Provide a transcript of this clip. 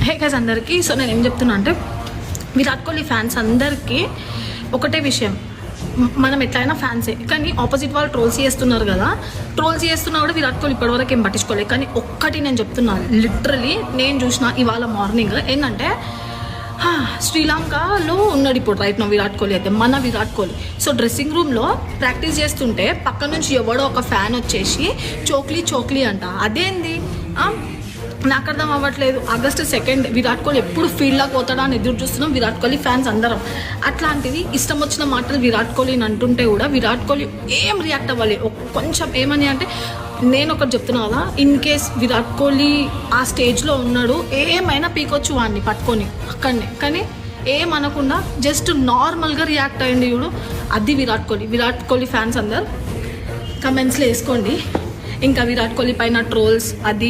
Hey guys అందరికీ. So నేను ఏం చెప్తున్నా అంటే విరాట్ కోహ్లీ ఫ్యాన్స్ అందరికీ ఒకటే విషయం, మనం ఎట్లయినా ఫ్యాన్సే, కానీ ఆపోజిట్ వాళ్ళు ట్రోల్స్ చేస్తున్నారు కదా, ట్రోల్స్ చేస్తున్నా కూడా విరాట్ కోహ్లీ ఇప్పటివరకు ఏం పట్టించుకోలేదు. కానీ ఒక్కటి నేను చెప్తున్నాను, లిటరలీ నేను చూసిన ఇవాళ మార్నింగ్ ఏంటంటే శ్రీలంకలో ఉన్నాడు ఇప్పుడు రైట్ నా విరాట్ కోహ్లీ అయితే, మన విరాట్ కోహ్లీ. సో డ్రెస్సింగ్ రూమ్లో ప్రాక్టీస్ చేస్తుంటే పక్క నుంచి ఎవడో ఒక ఫ్యాన్ వచ్చేసి చోక్లీ అంట. అదేంది నాకు అర్థం అవ్వట్లేదు. ఆగస్టు 2 విరాట్ కోహ్లీ ఎప్పుడు ఫీల్డ్లోకి పోతాడా అని ఎదురు చూస్తున్నాం విరాట్ కోహ్లీ ఫ్యాన్స్ అందరం. అట్లాంటిది ఇష్టం వచ్చిన మాటలు విరాట్ కోహ్లీని అంటుంటే కూడా విరాట్ కోహ్లీ ఏం రియాక్ట్ అవ్వాలి. కొంచెం ఏమని అంటే, నేను ఒకటి చెప్తున్నా కదా, ఇన్ కేస్ విరాట్ కోహ్లీ ఆ స్టేజ్లో ఉన్నాడు, ఏమైనా పీకొచ్చు వాడిని పట్టుకొని అక్కడనే, కానీ ఏమనకుండా జస్ట్ నార్మల్గా రియాక్ట్ అయ్యింది చూడు, అది విరాట్ కోహ్లీ. విరాట్ కోహ్లీ ఫ్యాన్స్ అందరు కమెంట్స్లో వేసుకోండి. ఇంకా విరాట్ కోహ్లీ పైన ట్రోల్స్ అది